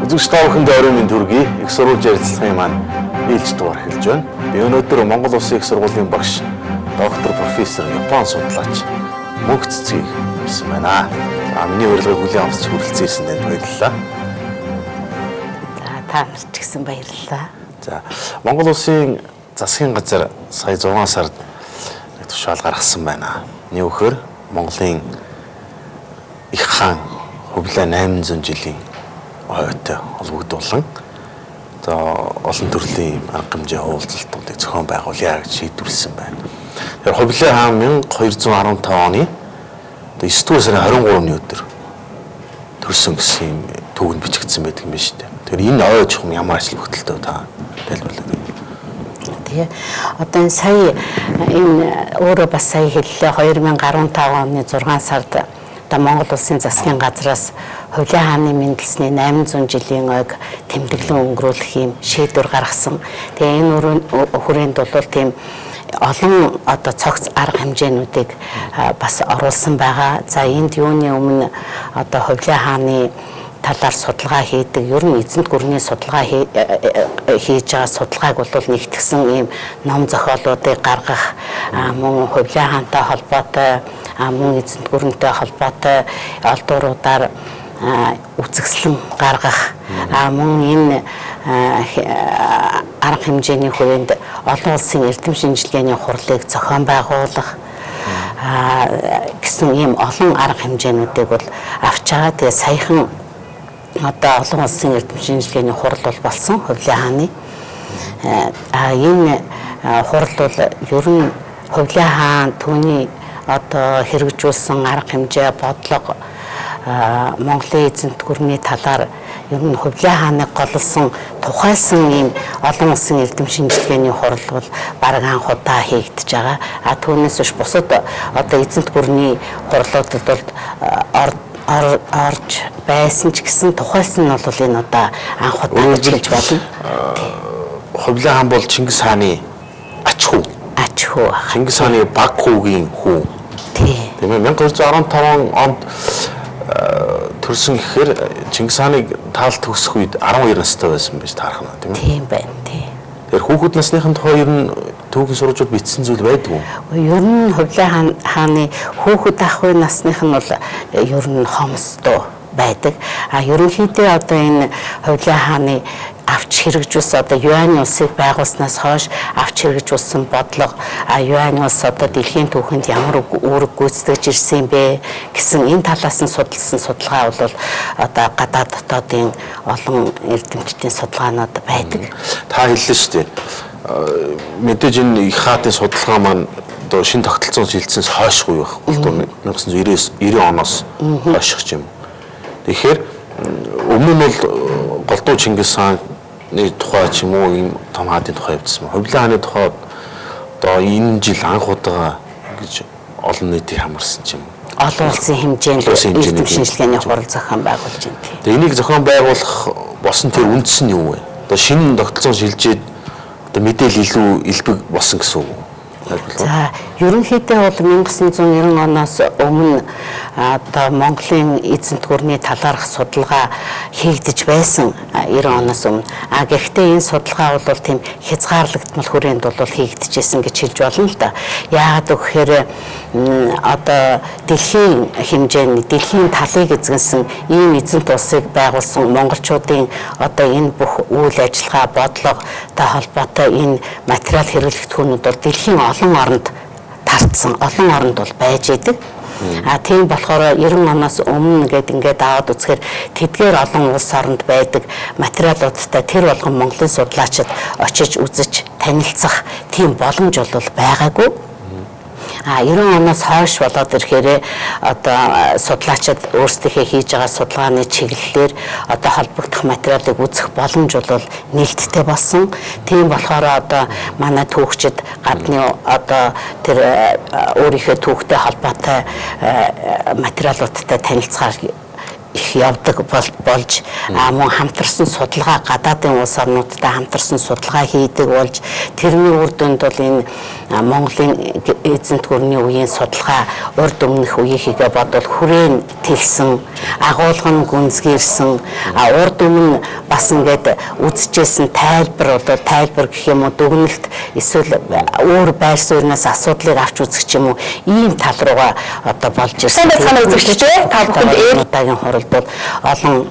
Үзэгчдийн өрөөний төргий их сурвалж ярилцлагын маань ээлж дугаар эхэлж байна. Би өнөөдөр Монгол Улсын их сургуулийн багш доктор профессор Япон судлаач Мөнх Цэцгийг ирсэн байна. Миний урилгыг хүлээн авч хүрэлцээсэн танд баярлалаа. За та нарт ч гэсэн баярлалаа. За Монгол Улсын засгийн газар сая 6 сард нэг тушаал гаргасан байна. Нүүхээр Монголын их хаан хувлаа 800 жилийн ойтой холбогдуулан олон төрлийн арга хэмжээ уулзалтуудыг зохион байгуулъя гэж шийдвэрлсэн байна. Тэгэхээр хувлаа хаан 1215 оны 9-р сарын 23-ны өдөр төрсөн гэсэн юм түүхэнд бичигдсэн байдаг юм байна шүү дээ. Тэгэхээр энэ ой чухам ямар ажил хөтөлтөө та тайлбарлаа. Тэгээ одоо энэ сая энэ өөрөө бас сая хэллээ 2015 оны 6 сард одоо Монгол Улсын засгийн газраас хувлаа хааны мэндэлсний 800 жилийн ойг тэмдэглэн өнгөрүүлэх юм шийдвэр гаргасан. Тэгээ энэ хүрээнд бол тийм олон одоо цогц арга хэмжээнүүдийг бас оруулсан байгаа. За энд юуны өмнө одоо хувлаа хааны талаар судалгаа хийдэг, ер нь эзэнт гүрний судалгаа хийж байгаа судалгааг бол нэгтгсэн ийм ном зохиолуудыг гаргах, мөн хувлаа хаантай холбоотой, мөн эзэнт гүрнтэй холбоотой олдууруудаар үзэсгэлэн гаргах, мөн энэ арга хэмжээний хүрээнд олон улсын эрдэм шинжилгээний хурлыг зохион байгуулах гэсэн ийм олон арга хэмжээнүүдийг бол авч байгаа. Тэгээ саяхан одоо олон улсын эрдэм шинжилгээний хурал бол болсон хувлаа хааны. Энэ хурал бол ер нь хувлаа хаан түүний одоо хэрэгжүүлсэн арга хэмжээ, бодлого Монголын эзэнт гүрний талаар ер нь хувлаа хааныг голлсон тухайлсан ийм олон улсын эрдэм шинжилгээний хурал бол бараг анх удаа хийгдэж байгаа. Түүнээс биш бусад одоо эзэнт гүрний хурлуудад бол орж байсан ч гэсэн тухайлсан нь бол энэ одоо анх удаа гэж хэлж болно. Хувлаа хаан бол Чингис хааны ач хүү. Чингис хааны баг хүүгийн хүү. Тийм ээ 1215 онд төрсөн гэхээр Чингис хааныг таалт төгсөх үед 12 настай байсан байж таарах нь тийм ээ. Тийм байна. Тийм. Тэгэхээр хүүхэд насныхын тухай ер нь түүхийн сурвалжууд бичсэн зүйл байдаг уу? Ер нь хувлаа хааны хүүхэд ах үе насных нь бол ер нь хомсдоо байдаг. Ерөнхийдөө одоо энэ хувлаа хааны авч хэрэгжүүлсэн одоо Юань улсыг байгуулснаас хойш авч хэрэгжүүлсэн бодлого Юань улс одоо дэлхийн түүхэнд ямар үүрэг гүйцэтгэж ирсэн бэ гэсэн энэ талаас нь судалсан судалгаа бол одоо гадаад дотоодын олон эрдэмтдийн судалгаанууд байдаг. Та хэллээ шүү дээ. Мэдээж энэ их хаатын судалгаа маань одоо шинэ тогтолцоон шилжсэнээс хойшгүй байх. 1990 оноос хойших юм. Тэгэхээр өмнө нь бол голдуу Чингис хааны тухай ч юм уу ийм том хаадын тухай явуулсан. Хувлаа хааны тухай одоо энэ жил анх удаа ингэж олон нийтийг хамарсан ч юм. Олон улсын хэмжээнд эрдэм шинжилгээний хурал зохион байгуулж байна. Тэгээ энийг зохион байгуулах босон тэр үндэс нь юу вэ? Одоо шинэ тогтолцоон шилжээд одоо мэдээлэл илүү элбэг болсон гэсэн үг. За ерөнхийдөө бол 1990 оноос өмнө одоо Монголын эзэнт гүрний талаарх судалгаа хийгдэж байсан 90 оноос өмнө. Гэхдээ энэ судалгаа бол тийм хязгаарлагдмал хүрээнд бол хийгдэжсэн гэж хэлж болно л да. Яагаад гэхээр одоо дэлхийн хэмжээний дэлхийн талыг эзэнсэн ийм эзэнт улсыг байгуулсан монголчуудын одоо энэ бүх үйл ажиллагаа бодлоготой холбоотой энэ материал хэрэглэгдэхүүнүүд бол дэлхийн олон оронд тартсан олон оронд бол байж идэг. Тийм болохоор 90 оноос өмнө ингээд аваад үзэхээр тэдгээр олон улс оронд байдаг материалуудтай тэр болгон Монголын судлаачид очиж үзэж танилцах тийм боломж бол байгаагүй. 90 оноос хойш болоод ирэхээр одоо судлаачид өөрсдийнхээ хийж байгаа судалгааны чиглэлээр одоо холбогдох материалыг үзэх боломж бол нээлттэй болсон. Тийм болохоор одоо манай түүхчид гадны одоо тэр өөрийнхөө түүхтэй холбоотой материалуудтай танилцахаар их явдаг болж мөн хамтарсан судалгаа гадаадын улс орнуудтай хамтарсан судалгаа хийдэг болж тэрний үр дүнд бол энэ Монголын эзэнт гүрний үеийн судалгаа урд өмнөх үеийнхээ бодвол хүрээн тэлсэн агуулгын гүнзгийрсэн урд өмнө бас ингээд үзэжсэн тайлбар бол тайлбар гэх юм уу дүгнэлт эсвэл өөр байр сууриас асуудлыг авч үзэх ч юм уу ийм тал руугаа одоо болж ирсэн. Санаа үзэгчтэй та бүхэнд удаагийн хуралд бол олон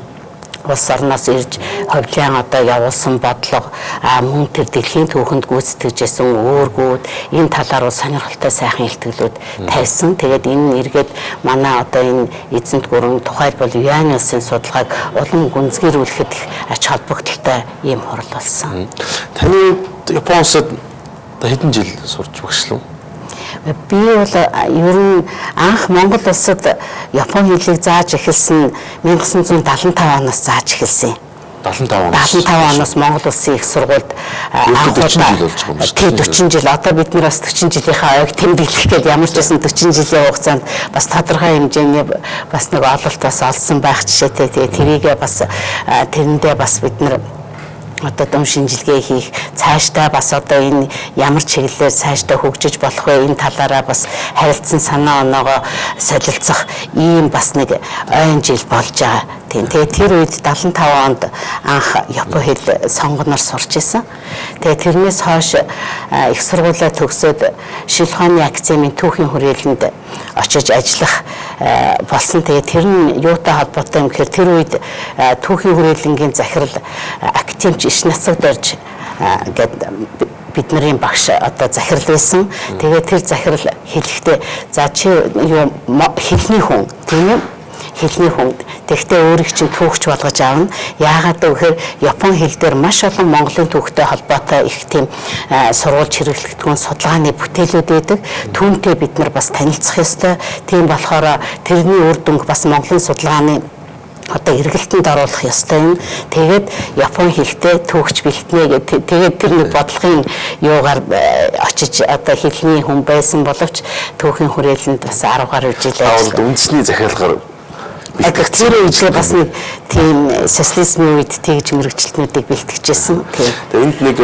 улс орноос ирж ховлын одоо явуулсан бодлого мөн тэр дэлхийн түүхэнд гүйцэтгэжсэн өөргүүд энэ талаар сонирхолтой сайхан илтгэлүүд тавьсан. Тэгээд энэ эргээд манай одоо энэ эзэнт гүрэн тухайлбал Юань улсын судалгааг улам гүнзгийрүүлэхэд их ач холбогдолтой ийм хурал болсон. Таны Япон улсад хэдэн жил сурч багшлав? Би бол ер нь анх Монгол улсад Японы хэлийг зааж эхэлсэн 1975 оноос зааж эхэлсэн. 75 оноос Монгол улсын их сургуульд 40 жил одоо бид нар бас 40 жилийнхаа ойг тэмдэглэх гээд ямар ч байсан 40 жилийн хугацаанд бас тодорхой хэмжээний бас нэг ололт бас олсон байх жишээтэй. Тэгээ тэрийгээ бас тэрэндээ бас бид нар одоо дэм шинжилгээ хийх цаашдаа бас одоо энэ ямар чиглэлээр цаашдаа хөгжиж болох вэ энэ талаараа бас харилцсан санаа оноогоо солилцох ийм бас нэг ойн жил болж байгаа. Тэгээд тэр үед 75 онд анх Япон хэл сонгоноор сурч исэн. Тэгээд тэрнээс хойш их сургуулаа төгсөөд Шилхооны академийн түүхийн хүрээлэнд очиж ажиллах болсон. Тэгээд тэр нь юутай холбоотой юм гэхээр тэр үед түүхийн хүрээлэнгийн захирал академич иш нацагд орж гэдэг бидний багш одоо захирал байсан. Тэгээд тэр захирал хэлэхдээ за чи юу хэлний хүн тийм үү? Хэлний хүн. Тэгвэл өөрийг чинь түүхч болгож аавна. Яагаад гэвэл Япон хэл дээр маш олон Монголын түүхтэй холбоотой их тийм сурвалж хэрэглэгдэхүүн судалгааны бүтээлүүд байдаг. Түүнтэй бид нар бас танилцах ёстой. Тийм болохоор тэрний үр дүнг бас Монголын судалгааны одоо эргэлтэнд оруулах ёстой юм. Тэгээд Япон хэлтэй түүхч бэлтнэ гэдэг. Тэгээд тэр нэг бодлогын юугаар очиж одоо хэлний хүн байсан боловч түүхийн хүрээлэнд бас 10 гаруй жил ажиллав. Үндэсний захиалгаар тэр үедээ бас нэг тийм социализмын үед тэгж мэрэгчлэтнүүдийг бэлтгэжсэн. Тэгээд энд нэг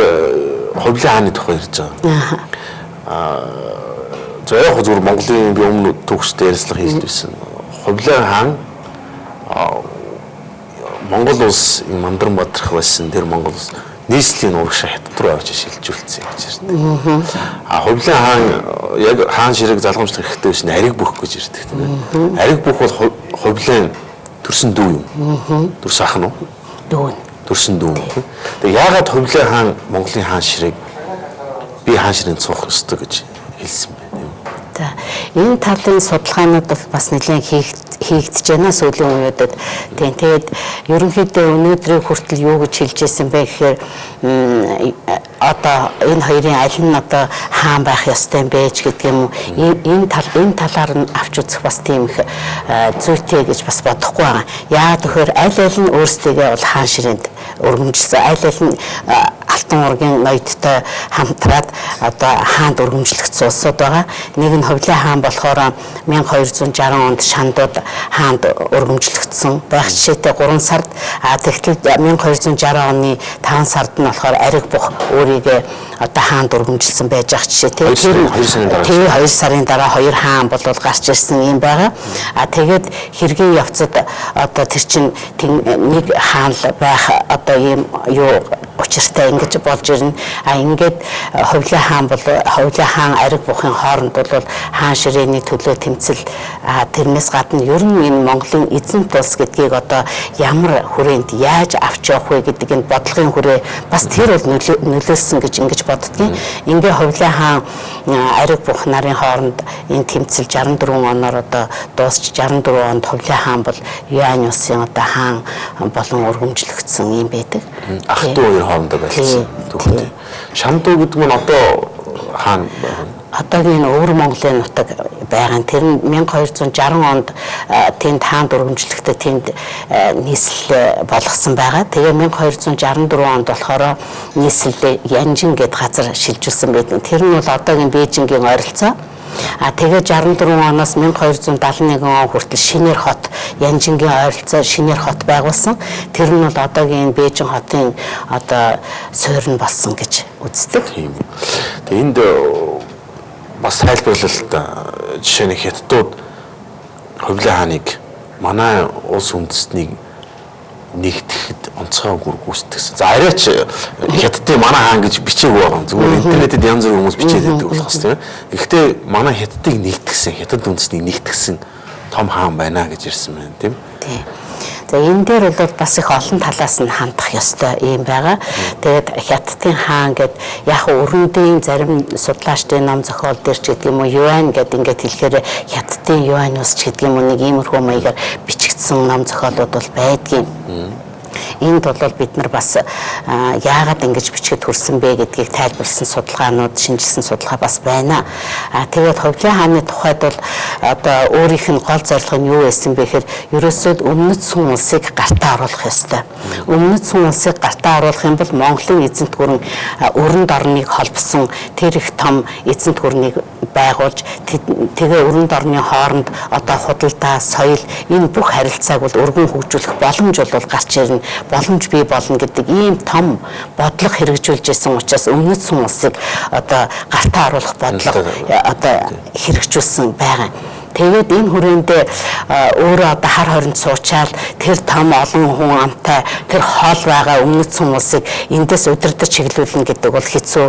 ховлын хааны тухай ярьж байгаа. За яг зөвхөн Монголын би өмнө түүхчтэй ярилцлага хийж байсан. Ховлын хаан Монгол улс мандран бодрох байсан тэр Монгол улс нийслэлийн урагшаа хятад руу авч шилжүүлсэн гэж ярьдаг. Ховлын хаан яг хаан ширэг залгамжлах хэрэгтэй байсан ариг бүх гэж ярьдаг тийм. Ариг бүх бол ховлын төрсөн дүү юм. Төрс ах нь уу? Дүү. Төрсөн дүү. Тэгээ яагаад ховлын хаан Монголын хаан ширэг би хаан ширэнд суух ёстой гэж хэлсэн бэ тийм. За энэ талын судалгаанууд бол бас нэлээд хийгдэж байна сүүлийн үеүүдэд. Тэгээд ерөнхийдөө өнөөдрийн хүртэл юу гэж хэлж ирсэн бэ гэхээр одоо энэ хоёрын аль нь одоо хаан байх ёстой юм бэ гэдэг юм уу? Энэ талаар нь авч үзэх бас тийм их зүйтэй гэж бас бодохгүй байгаа. Яагаад гэхээр аль нь өөрсдөө бол хаан ширээнд өргөмжилсөн. Аль нь Алтан ургийн ноёдтой хамтраад одоо хаанд өргөмжлөгдсөн улсууд байгаа. Нэг нь Ховлын хаан болохоор 1260 онд Шандууд хаанд өргөмжлөгдсөн байх жишээтэй 3 сард тэгтэл 1260 оны 5 сард нь болохоор ариг бух өөрийгөө одоо хаанд өргөмжилсэн байж ах жишээтэй. Тэр 2 сарын дараа 2 хаан болол гарч ирсэн юм байгаа. Тэгээд хэргийн явцад одоо тэр чинь нэг хаан байх одоо ийм юу учиртай ингэж болж ирнэ. Ингээд Ховлын хаан бол Ховлын хаан ариг бухын хооронд бол хаан ширээний төлөө тэмцэл тэрнээс гадна ер нь энэ Монголын эзэнт улс гэдгийг одоо ямар хүрээнд яаж авч явах вэ гэдэг энэ бодлогын хүрээ бас тэр бол нөлөөлсөн гэж ингэж боддгийн. Ингээ Ховлын хаан ариг бух нарын хооронд энэ тэмцэл 64 оноор одоо дуусч 64 онд Ховлын хаан бол Юань улсын одоо хаан болон өргөмжлөгдсөн юм байдаг. Ах トゥ хоёр хоорондоо байлсан. Түүхтэй. Шамдуу гэдэг нь одоо хаан одоогийн өвөр Монголын нутаг байгаа. Тэр нь 1260 онд тэнд хаанд өргөмжлөхтэй тэнд нийслэл болгосон байгаа. Тэгээ 1264 онд болохоор нийслэл Янжин гэдэг газар шилжүүлсэн байдаг. Тэр нь бол одоогийн Бээжингийн ойролцоо. Тэгээ 64 оноос 1271 он хүртэл Шинээр хот, Янжингийн ойролцоо Шинээр хот байгуулсан. Тэр нь бол одоогийн Бээжин хотын одоо суурь нь болсон гэж үздэг. Тийм. Тэгээ энд бас тайлбарлалт жишээ нь Хятадууд Хувлын хааныг манай улс үндэстнийг нэгтгэхэд онцгой үр гүйцэтгсэн. За арайч Хятадын манай хаан гэж бичээгүй байгаа. Зүгээр интернетэд янз бүрийн хүмүүс бичээд байдаг болохос тийм. Гэхдээ манай Хятадыг нэгтгэсэн, Хятад үндэснийг нэгтгэсэн том хаан байна гэж ирсэн байна тийм. Тийм. За энэ дээр бол бас их олон талаас нь хандах ёстой юм байгаа. Тэгээд Хятадын хаан гэд яг өрөндийн зарим судлаачдын ном зохиол дээр ч гэдэг юм уу юань гэд ингээд хэлэхээр Хятадын юань ус ч гэдэг юм уу нэг иймэрхүү маягаар бичигдсэн ном зохиолууд бол байдгийн. Энд бол бид нар бас яагаад ингэж бичгэд хүрсэн бэ гэдгийг тайлбарласан судалгаанууд, шинжилсэн судалгаа бас байна. Тэгээд Хувлын хааны тухайд бол одоо өөрийнх нь гол зорилго нь юу байсан бэ гэхээр ерөөсөө өмнөд сүм улсыг гартаа оруулах ёстой. Өмнөд сүм улсыг гартаа оруулах юм бол Монголын эзэнт гүрэн өрөнд орныг холбосон тэр их том эзэнт гүрнийг байгуулж тэгээ өрөнд орны хооронд одоо худалдаа, соёл энэ бүх харилцааг бол өргөн хөгжүүлэх боломж бол гарч ирнэ. Боломж бий болно гэдэг ийм том бодлого хэрэгжүүлж байсан учраас өмнөд сүм улсыг одоо гартаа оруулах бодлого одоо хэрэгжүүлсэн байгаа. Тэгээд энэ хүрээндээ өөрөө одоо хар хоринд суучаал тэр том олон хүн амтай тэр хоол байгаа өмнөд сүм улсыг эндээс удирдах чиглүүлнэ гэдэг бол хэцүү.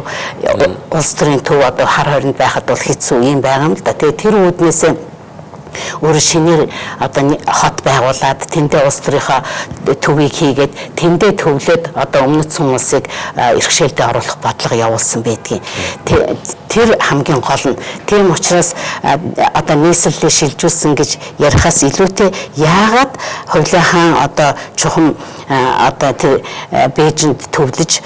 Улс төрийн төв одоо хар хоринд байхад бол хэцүү юм байгаа юм л да. Тэгээд тэр үүднээсээ өөр Шинээр одоо хот байгуулад тэндээ улс төрийнхөө төвийг хийгээд тэндээ төвлөд одоо өмнөд сүм улсыг иргэшээлдээ оруулах бодлого явуулсан байдгийг. Тэр хамгийн гол нь. Тийм учраас одоо нийслэлээ шилжүүлсэн гэж ярихаас илүүтэй яагаад Хувлын хаан одоо чухам одоо тэр Бээжинд төвлөж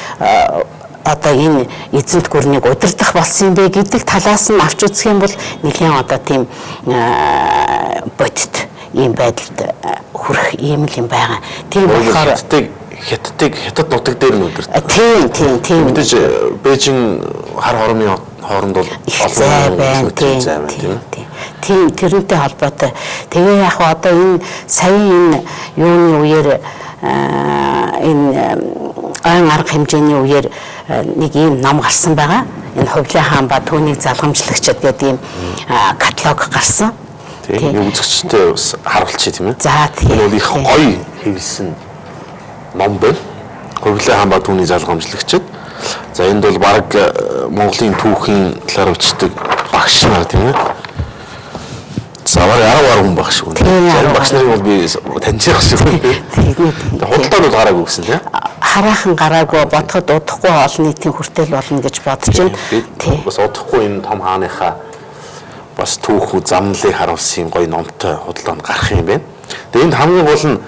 одоо энэ эзэнт гүрнийг удирдах болсон юм бэ гэдэг талаас нь авч үзэх юм бол нэгэн одоо тийм бодит ийм байдалд хүрэх ийм л юм байгаа. Тийм болохоор Хятад нутаг дээр нь удирдах. Тийм. Мэдээж Бээжин хар хормын хооронд бол зай байна тийм. Тэрнтэй холбоотой. Тэгээ яг одоо энэ саяын энэ юуны үеэр энэ айн арга хэмжээний үеэр нэг ийм ном гарсан байгаа. Энэ Хувлын хаан ба түүнийг залгамжлагчид гэдэг ийм каталог гарсан. Тийм үзэгчтэй бас харуулчих тийм ээ. За тийм. Энэ бол их гоё хэвлсэн ном байна. Хувлын хаан ба түүний залгамжлагчид. За энд бол баг Монголын түүхийн талаар бичдэг багш нар тийм ээ. Савар яруу хүн багш шүү. Зарим багш нарыг бол би таньж байгаа шүү. Худалдаанд бол гараагүй гэсэн тийм. Хараахан гараагүй бодоход удахгүй олон нийтийн хүртэл болно гэж бодож байна. Тийм. Бас удахгүй энэ том хааныхаа бас түүхүү замналыг харуулсан гоё номтой худалдаанд гарах юм байна. Тэгээ энд хамгийн гол нь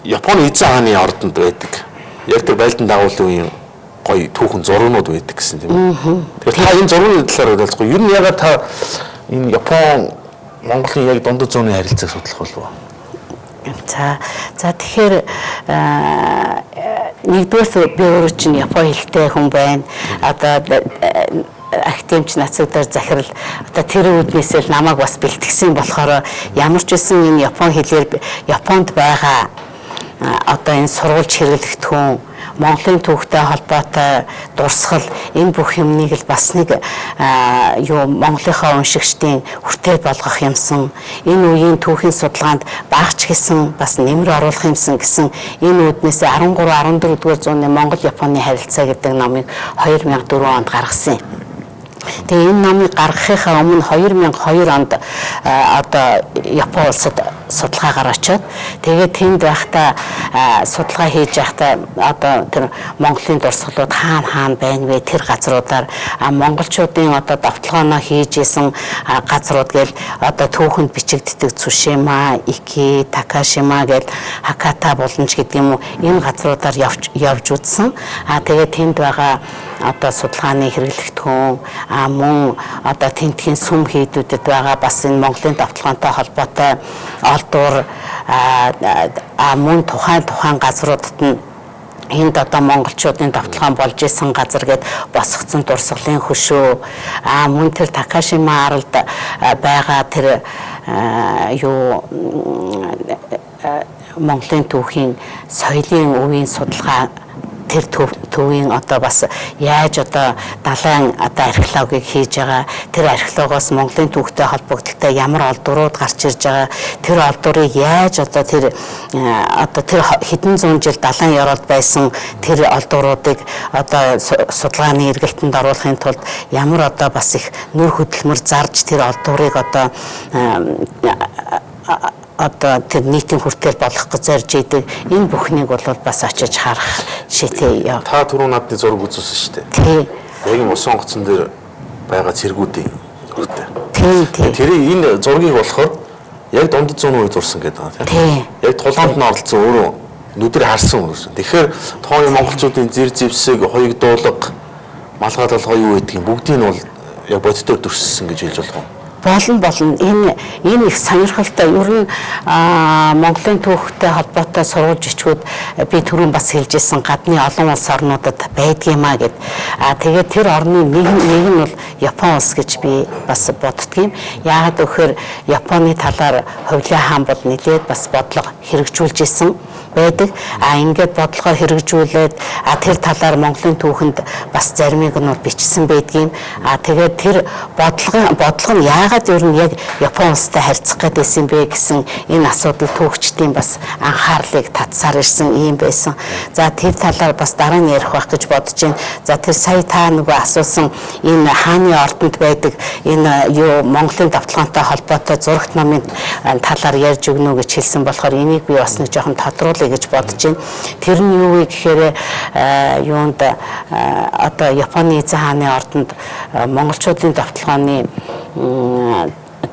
Японы эзэн хааны ордонд байдаг. Яг тэр байлдан дагуулын үеийн гоё түүхэн зургууд байдаг гэсэн тийм ээ. Тэгэхээр та энэ зургуудын талаар ойлголцгоо. Ер нь ягаад та энэ Япон Монголын яг дундад зууны харилцааг судлах болов уу? За тэгэхээр нэгдүгээр би өөрөө чинь Япон хэлтэй хүн байна. Одоо академич нацагдаар захирал одоо тэр үүднээсээ л намайг бас бэлтгэсэн болохоор ямар ч үсэн энэ Япон хэлээр Японд байгаа одоо энэ сургуулж хэрэглэх хүн Монголын түүхтэй холбоотой дурсгал энэ бүх юмныг л бас нэг Монголынхаа уншигчдын хүртэл болгох юмсан энэ үеийн түүхийн судалгаанд багч гэсэн бас нэмэр оруулах юмсан гэсэн энэ үүднээс 13-14 дугаар зууны Монгол-Японы харилцаа гэдэг номыг 2004 онд гаргасан юм. Тэгээ энэ номыг гаргахынхаа өмнө 2002 онд одоо Япон улсад судалгаагаар очиод тэгээд тэнд байхдаа судалгаа хийж байхдаа одоо тэр Монголын дурсгалууд хаана байна вэ тэр газруудаар монголчуудын одоо давталгаанаа хийж исэн газрууд гээл одоо түүхэнд бичигддэг Цушима, Ики, Такашима гээл Хаката боломж гэдэг юм уу энэ газруудаар явж үзсэн. Тэгээд тэнд байгаа одоо судалгааны хэрэглэгдэхүүн мөн одоо тентхийн сүм хийдүүдэд байгаа бас энэ Монголын давталгаантай холбоотой олдуур мөн тухайн газруудад нь энд одоо монголчуудын давталгаан болж исэн газар гээд босгоцсон дурсгалын хөшөө мөн тэр Такашима аралд байгаа тэр юу Монголын түүхийн соёлын үеийн судалгаа тэр төвийн одоо бас яаж одоо далайн одоо археологийг хийж байгаа тэр археологоос Монголын түүхтэй холбогдолтой ямар олдурууд гарч ирж байгаа тэр олдурыг яаж одоо тэр хэдэн зуун жил далайн ёроолд байсан тэр олдуруудыг одоо судалгааны эргэлтэнд оруулахын тулд ямар одоо бас их нүр хөдөлмөр зарж тэр олдурыг одоо тэр нийтийн хүртэл болгох гэж зорж идэг энэ бүхнийг бол бас очиж харах шийтэй яа. Та түрүү надны зураг үзүүлсэн шүү дээ. Тийм. Яг энэ усан онгоцон дээр байгаа цэргүүдийн зурагтай. Тийм. Тэрийг энэ зургийг болохоор яг дундад 100 үе зурсан гэдэг байгаа тийм. Яг тулгуунд нь оролцсон өөрөө нүдээр харсан үү. Тэгэхээр тооны монголчуудын зэр зэвсэг, хоёуг дуулга, малгай толгой юу гэдгийг бүгдийг нь бол яг бодитоор төрсөн гэж хэлж болох юм. Болно энэ их сонирхолтой ер нь Монголын түүхтэй холбоотой сурвалж ичгүүд би түрүүн бас хэлжсэн гадны олон улс орнуудад байдгиймаа гэд. Тэгээд тэр орны нэг нь бол Япон улс гэж би бас боддгийм. Яагаад гэхээр Японы талаар Хувлаа хаан бол нэлээд бас бодлого хэрэгжүүлж исэн байдаг. Ингээд бодлогоо хэрэгжүүлээд тэр талаар Монголын түүхэнд бас заримыг нь бичсэн байдгийм. Тэгээд тэр бодлого нь яагаад ер нь яг Япон улстай харьцах гэдээсэн бэ гэсэн энэ асуудал түүхчдийн бас анхаарлыг татсаар ирсэн юм байсан. За тэр талаар бас дараа нь ярих байх гэж бодож байна. За тэр сая та нөгөө асуусан энэ хааны ордонд байдаг энэ юу Монголын давталгаантай холбоотой зурагт номын талаар ярьж өгнө гэж хэлсэн болохоор энийг би бас нэг жоохон тодруулъя гэж бодож байна. Тэр нь юу вэ гэхээр юунд одоо Японы эзэн хааны ордонд монголчуудын давталгааны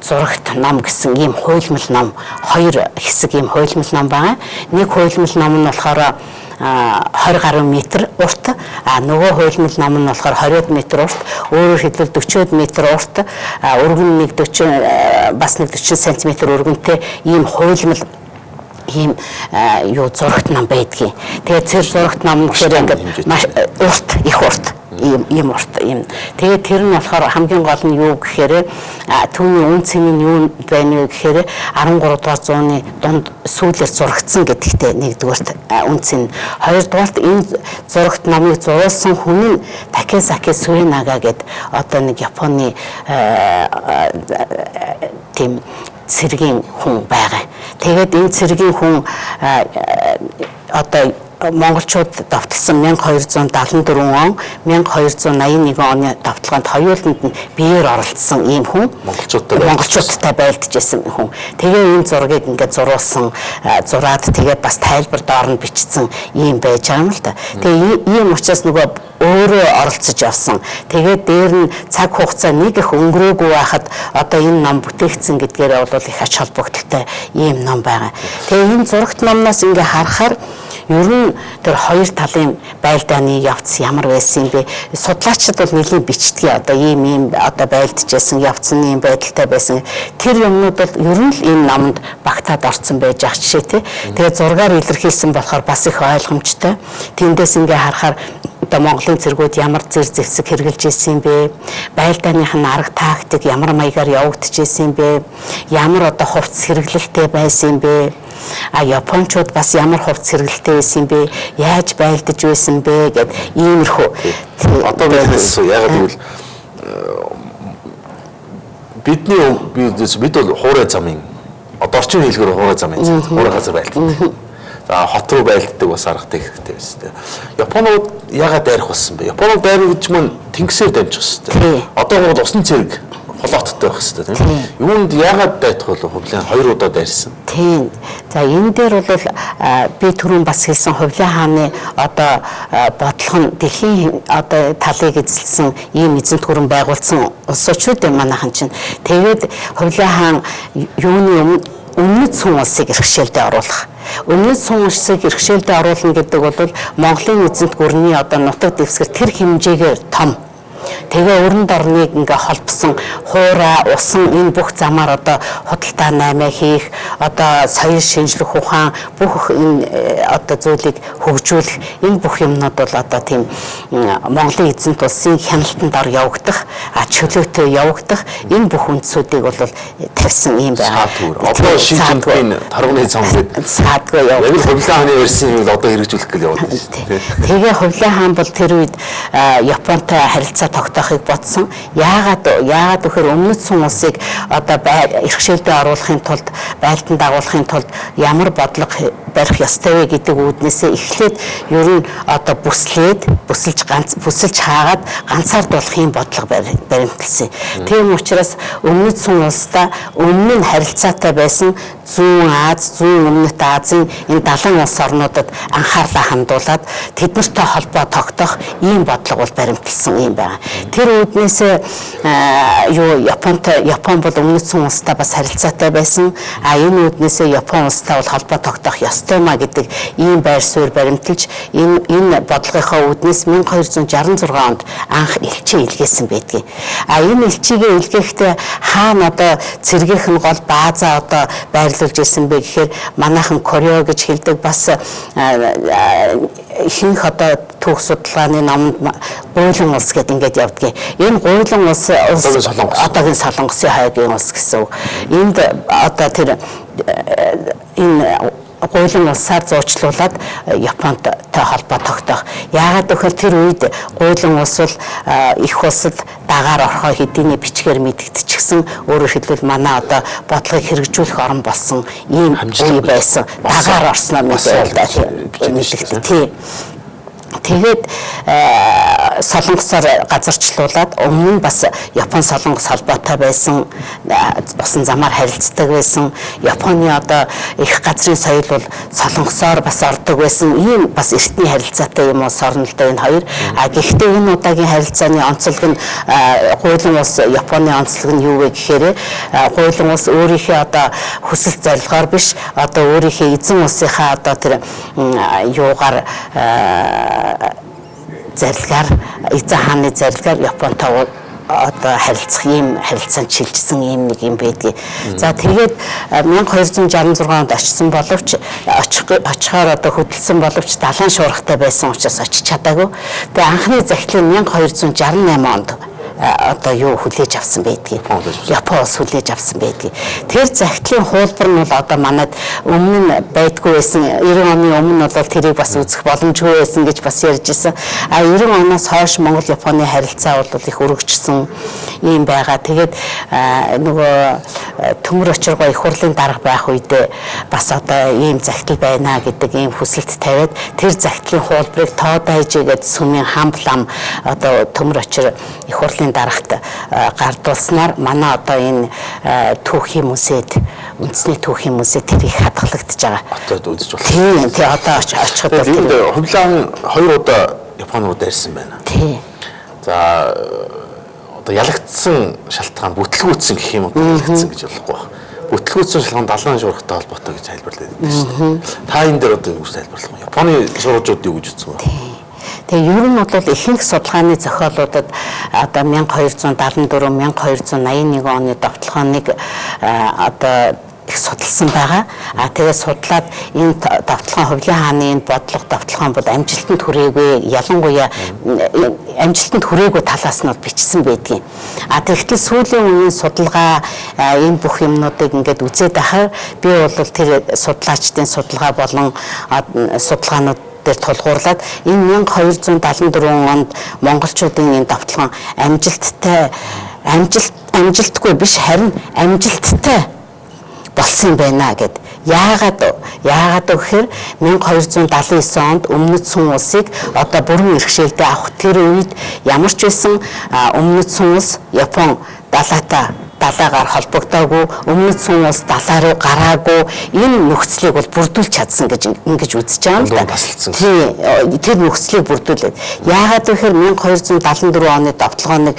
зурагт ном гэсэн ийм хуйлмал ном хоёр хэсэг ийм хуйлмал ном байгаа. Нэг хуйлмал ном нь болохоор 20 гаруй метр урт, нөгөө хуйлмал ном нь болохоор 20 метр урт, өөрөөр хэлбэл 40 метр урт, өргөн нэг 40 бас нэг 40 см өргөнтэй ийм хуйлмал ийм юу зурагт ном байдгийг. Тэгээд тэр зурагт ном гэхээр ингээд маш урт, их урт. Ийм урт ийм. Тэгээд тэр нь болохоор хамгийн гол нь юу гэхээр түүний үн цэн нь юу байна вэ гэхээр 13 дугаар зууны дунд сүүлээр зурагдсан гэдэгтэй нэгдүгээрт үн цэн. Хоёрдугаарт энэ зурагт номыг зурулсан хүн нь Такесаки Суенага гэдэг одоо нэг Японы тийм цэргийн хүн байгаа. Тэгээд энэ цэргийн хүн одоо монголчууд давталсан 1274 он 1281 оны давталгаанд хоёуланд нь биеэр оролцсон ийм хүн монголчуудтай байлдаж байсан хүн. Тэгээ энэ зургийг ингээд зуруулсан зураад тэгээ бас тайлбар доор нь бичсэн ийм байж байгаа юм л та. Тэгээ ийм учраас нөгөө өөрөө оролцож явсан. Тэгээд дээр нь цаг хугацаа нэг их өнгөрөөгүй байхад одоо энэ ном бүтээгдсэн гэдгээрээ бол их ач холбогдолтой ийм ном байгаа. Тэгээ энэ зурагт номноос ингээ харахаар ер нь тэр хоёр талын байлдааны явц ямар байсан бэ? Судлаачид бол нэлийн бичдгээ одоо ийм одоо байлдаж байсан явцны ийм байдалтай байсан. Тэр юмнууд бол ер нь л энэ номонд багтаад орсон байж ах жишээ тий. Тэгээ зургаар илэрхийлсэн болохоор бас их ойлгомжтой. Тэндээс ингээ харахаар одоо Монголын цэргүүд ямар зэр зэвсэг хэрэгжилж ирсэн бэ? Байлдааных нь арга тактик ямар маягаар явагдаж ирсэн бэ? Ямар одоо хувцс хэрэглэлтэй байсан бэ? Япончууд бас ямар хувцс хэрэглэлтэй байсан бэ? Яаж байлдаж байсан бэ гэд иймэрхүү. Одоо яагаад гэвэл бид бол хуурай замын одоо орчин хэлгээр хуурай замын хуурай газар байлддаг. За хот руу байлддаг бас аргатай хэрэгтэй байсан. Японууд яагаад дайрах болсон бэ? Японууд дайрах гэж мөн тэнгисээр дамжих хэрэгтэй. Одоо бол усны цэрэг холооттой байх хэрэгтэй тийм. Юунд яагаад дайрах вэ? Хувлаа 2 удаа дайрсан. Тийм. За энэ дээр бол би түрүүн бас хэлсэн Хувлаа хааны одоо бодлого нь дэлхийн одоо талыг эзэлсэн ийм эзэнт гүрэн байгуулсан улс очрууд манайхан чинь. Тэгээд Хувлаа хаан юуны өмнөд сум улсыг иргэшээлдээ оруулах. Өмнөд сум улсыг иргэшээлдээ оруулна гэдэг бол Монголын эзэнт гүрний одоо нутаг дэвсгэр тэр хэмжээгээр том Тэгээ өрөнд орныг ингээ холбосон хуурай, усан энэ бүх замаар одоо худалдаа наймаа хийх, одоо соёл шинжлэх ухаан бүх энэ одоо зүйлийг хөгжүүлэх энэ бүх юмнууд бол одоо тийм Монголын эзэнт улсын хяналтанд ор явагдах, чөлөөтэй явагдах энэ бүх үндсүүдийг бол тавьсан юм байна. Одоо шийдвэрийн тарганы зам гэдэг саадгүй яв. Яг хувлаа хааны версийг одоо хэрэгжүүлэх гэж яваад байна шүү дээ. Тэгээ хувлаа хаан бол тэр үед Японтой харилцаа тогтоохыг бодсон. Яагаад гэхээр өмнөд сум улсыг одоо эрхшээлдээ оруулахын тулд, байлдан дагуулахын тулд ямар бодлого барих ёстой вэ гэдэг үүднээсээ эхлээд ер нь одоо бүсэлж хаагаад ганцаардуулах юм бодлого баримталсан. Тийм учраас өмнөд сум улстай өмнө нь харилцаатай байсан зүүн Аз, зүүн өмнөд Азийн энэ 70 улс орнуудад анхаарлаа хандуулад тэднэртэй холбоо тогтоох ийм бодлого бол баримталсан юм байна. Тэр үүднээсээ Япон бол өмнөд сум улстай бас харилцаатай байсан. Энэ үүднээсээ Япон улстай бол холбоо тогтоох ёстой маа гэдэг ийм байр суурь баримталж энэ бодлогынхаа үүднээс 1266 онд анх элчээ илгээсэн байдгийг. Энэ элчигээ илгээхдээ хаана одоо цэргийнх нь гол баазаа одоо байрлуулж ирсэн бэ гэхээр манайхан Корео гэж хэлдэг бас ихэнх одоо түүх судалгааны номонд гуйлан улс гэдэг ингээд явдгийг. Энэ гуйлан улс одоогийн Солонгосын хойгийн улс гэсэн үг. Энд одоо тэр энэ гуйлан улсаар зуучлуулад Японтой холбоо тогтоох. Яагаад гэвэл тэр үед гуйлан улс бол их улсад дагаар орхоо хэдийний бичгээр мэдэгдчихсэн. Өөрөөр хэлбэл манай одоо бодлогыг хэрэгжүүлэх орон болсон ийм үе байсан. Дагаар орсноо мэдээлэл тийм. Тэгээд солонгосоор газарчлуулад өмнө нь бас Япон солонгос холбоотой байсан, усан замаар харилцдаг байсан. Японы одоо их газрын соёл бол солонгосоор бас ордог байсан. Ийм бас эртний харилцаатай юм уу сорнолтой энэ хоёр. Гэхдээ энэ удаагийн харилцааны онцлог нь гуйлан улс Японы онцлог нь юу вэ гэхээр гуйлан улс өөрийнхөө одоо хүсэл зорилгоор биш, одоо өөрийнхөө эзэн улсынхаа одоо тэр юугаар зарилгаар эзэн хааны зарилгаар Японтой одоо харилцах ийм харилцаанд шилжсэн ийм нэг юм байдгийг. За тэгээд 1266 онд очсон боловч очихоор одоо хөдөлсөн боловч далайн шуургатай байсан учраас очиж чадаагүй. Тэгээд анхны захидлын 1268 онд одоо юу хүлээж авсан байдгийг. Япон улс хүлээж авсан байдгийг. Тэр захидлын хуулбар нь бол одоо манайд өмнө нь байдгүй байсан. 90 оны өмнө бол тэрийг бас үзэх боломжгүй байсан гэж бас ярьж ирсэн. 90 оноос хойш Монгол Японы харилцаа бол их өргөжсөн юм байгаа. Тэгээд нөгөө төмөр очиргоо их хурлын дарга байх үедээ бас одоо ийм захидал байна гэдэг ийм хүсэлт тавиад тэр захидлын хуулбарыг тоодайжгээд сүмийн хамблам одоо төмөр очир их хурлын дарагт гардуулснаар манай одоо энэ түүхийн музейд үндэсний түүхийн музейд тэрийг хадгалагдаж байгаа. Одоо үзэж байна. Тийм одоо очиход бол энд хувлаан 2 удаа Япон руу дайрсан байна. Тийм. За одоо ялагдсан шалтгаан бүтлгүүцсэн гэх юм уу ялагдсан гэж болохгүй байна. Бүтлгүүцсэн шалтгаан далайн шуургатай холбоотой гэж тайлбарлаад байна шүү дээ. Та энэ дээр одоо юу гэж тайлбарлах вэ? Японы сурвалжууд юу гэж үзсэн бэ? Тэгээ ер нь бол ихэнх судалгааны зохиолуудад одоо 1274 1281 оны довтлогооныг одоо их судалсан байгаа. Тэгээ судлаад энэ довтлогон хувлын хааны энэ бодлого довтлогон бол амжилтанд хүрээгүй, ялангуяа амжилтанд хүрээгүй талаас нь бичсэн байдгийг. Тэгэхдээ сүүлийн үеийн судалгаа энэ бүх юмнуудыг ингээд үзээд ахаар би бол тэр судлаачдын судалгаа болон судалгаанууд дээр тулгуурлаад энэ 1274 онд монголчуудын энэ довтлогон амжилтгүй биш харин амжилттай болсон байна гэд. Яагаад гэхээр 1279 онд өмнөд сум улсыг одоо бүрэн эрхшээлдээ авах тэр үед ямар ч байсан өмнөд сум улс Япон далаагаар холбогдоогүй, өмнөд сум улс далаа руу гараагүй энэ нөхцөлийг бол бүрдүүлж чадсан гэж ингэж үзэж байгаа юм да. Тэр нөхцөлийг бүрдүүлээд. Яагаад гэхээр 1274 оны довтлогооныг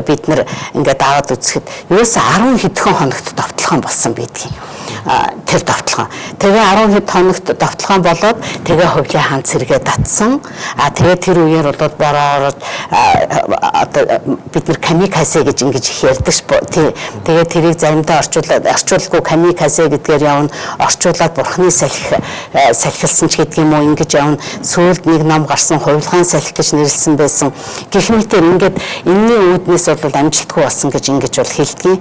бид нэр ингээд аваад үзэхэд ерөөсө 10 хэдхэн хоногт довтлогоон болсон байдгийг. тэр давталгаа. Тэгээ 10 хэд хоногт давталгаа болоод тэгээ хувлын хаан цэргээ татсан. Тэгээ тэр үеэр бол бороо одоо бид нар камикасе гэж ингэж их ярьдаг ш. Тэгээ тэрийг заримдаа орчуулгүй камикасе гэдгээр явна. Орчуулаад бурхны салхилсан ч гэдэг юм уу ингэж явна. Сүүлд нэг ном гарсан хувилгаан салхи гэж нэрлсэн байсан. Гэх мэтээр ингээд энэний үүднээс бол амжилтгүй болсон гэж ингэж бол хэлдэг.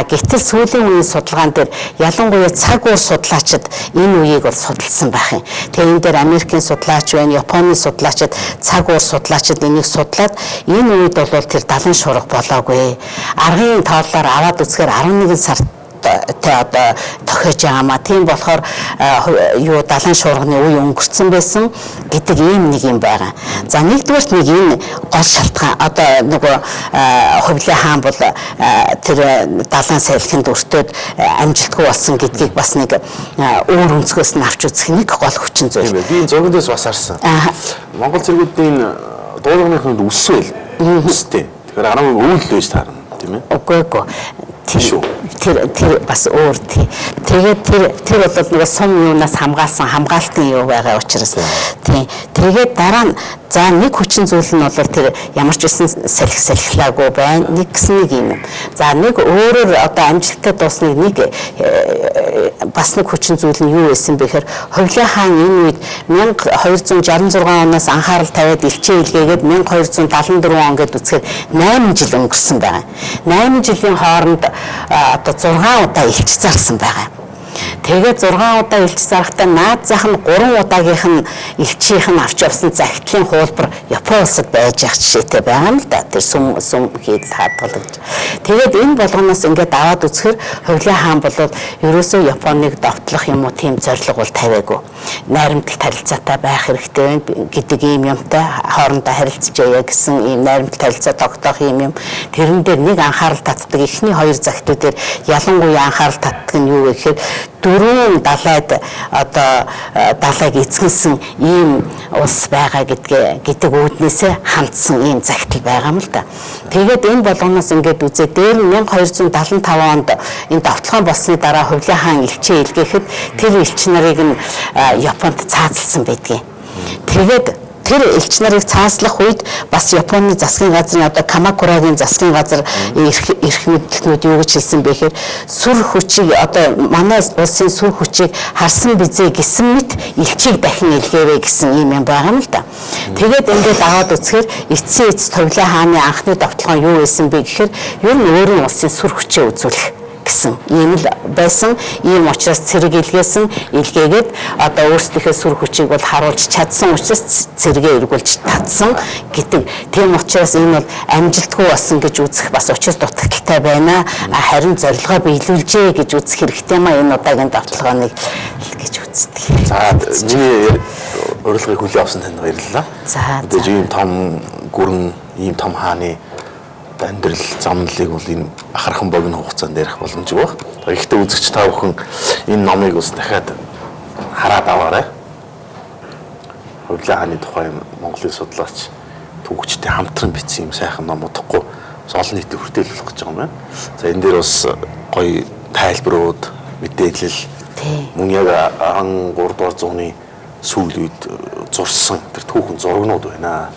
Гэтэл сүүлийн үеийн судалгаан дээр ялангуяа цаг уур судлаачид энэ үеийг бол судалсан байх юм. Тэгээ энэ дээр Америкийн судлаач байна, Японы судлаачид, цаг уур судлаачид энийг судлаад энэ үед бол тэр далан шуурга болоогүй. Аргын тооллоор аваад үзэхээр 11 сард одоо тохиож байгаамаа. Тийм болохоор юу далан шуурганы үе өнгөрцөн байсан гэдэг ийм нэг юм байгаа. За нэгдүгээрт нэг энэ гол шалтгаан одоо нөгөө хувлын хаан бол тэр далан салхинд өртөөд амжилтгүй болсон гэдгийг бас нэг өөр өнцгөөс нь авч үзэх нэг гол хүчин зүйл. Тийм ээ. Би зөгөн дэс бас харсан. Монгол зэргүүдийн дуулууныханд өссөн байл. Өстэй. Тэгэхээр 10% өвөл байж таарна, тийм ээ. Үгүй тэр бас өөр тий. Тэгээд тэр бол нэг сум юунаас хамгаалтын юу байгаа учраас тий. Тэгээд дараа нь за нэг хүчин зүйл нь бол тэр ямар ч үсэн салхилаагүй байна. Нэг гэсэн нэг юм. За нэг өөрөөр одоо амжилттай дуусныг нэг бас нэг хүчин зүйл нь юу байсан бэ гэхээр хувлын хаан энэ үед 1266 оноос анхаарал тавиад элчээ илгээгээд 1274 он гэд үзэхэд 8 жил өнгөрсөн байгаа. 8 жилийн хооронд одоо 6 удаа илч зарсан байгаа. Тэгээд 6 удаа илч зарахтаа наад зах нь 3 удаагийнх нь илчийнх нь авч явсан захидлын хуулбар Япон улсад байж ах жишээтэй байгаа юм л да. Тэр сум хийд хадгалагч. Тэгээд энэ болгоноос ингээд аваад үзэхээр хувлын хаан бол ерөөсөө Японыг давтлах юм уу тийм зорилго бол тавиагүй. Найрамдал харилцаатай байх хэрэгтэй байна гэдэг ийм юмтай хоорондоо харилцажээ гэсэн ийм найрамдал харилцаа тогтоох юм. Тэрэн дээр нэг анхаарал татдаг эхний хоёр захидлуудээр ялангуяа анхаарал татдаг нь юу вэ гэхээр дөрвөн далайд одоо далайг эзгэлсэн ийм улс байгаа гэдэг үүднээсээ хандсан ийм захидал байгаа юм л да. Тэгээд энэ болгоноос ингээд үзээ дээр нь 1275 онд энэ давталгаан болсны дараа хувлын хаан элчээ илгээхэд тэр элч нарыг нь Японд цаазалсан байдгийг. Тэгээд тэр элч нарыг цааслах үед бас Японы засгийн газрын одоо Камакурагийн засгийн газар эрх мэдлэгнүүд юу гэж хэлсэн бэ гэхээр сүр хүчийг одоо манай улсын сүр хүчийг харсан бизээ гэсэн мэт элчийг дахин илгээвэ гэсэн юм байгаа юм л да. Тэгээд ингээд аваад үзэхээр эцсийн эцэст хувлын хааны анхны давталгаан юу байсан бэ гэхээр ер нь өөрийн улсын сүр хүчээ үзүүлэх гэсэн ийм л байсан. Ийм учраас цэрэг илгээгээд одоо өөрсдийнхөө сүр хүчийг бол харуулж чадсан учраас цэрэгээ эргүүлж татсан гэдэг. Тийм учраас энэ бол амжилтгүй болсон гэж үзэх бас учир дутагдaltaй байна. Харин зорилгоо биелүүлжээ гэж үзэх хэрэгтэй маа энэ удаагийн давталгааныг гэж үздэг. За миний урилгыг хүлээн авсан танд баярлалаа. За ийм том гүрэн, ийм том хааны амьдрал замналыг бол энэ ахархан богино хугацаанд ярих боломжгүй байна. Гэхдээ үзэгч та бүхэн энэ номыг бас дахиад хараад аваарай. Хувлын хааны тухай Монголын судлаач түүхчдийн хамтран бичсэн юм сайхан ном удахгүй олон нийтэд хүрээлүүлэх гэж байгаа юм байна. За энэ дээр бас гоё тайлбарууд, мэдээлэл мөн яг 13 дугаар зууны сүүл үед зурсан тэр түүхэн зургнууд байна.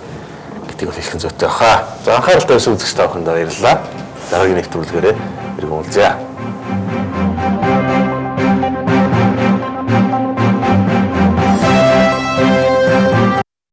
Гэдгийг хэлхэн зүйтэй баха. За анхааралтай байсан үзэгч та бүхэнд баярлалаа. Дараагийн нэвтрүүлгээрээ иргэн уулзъя.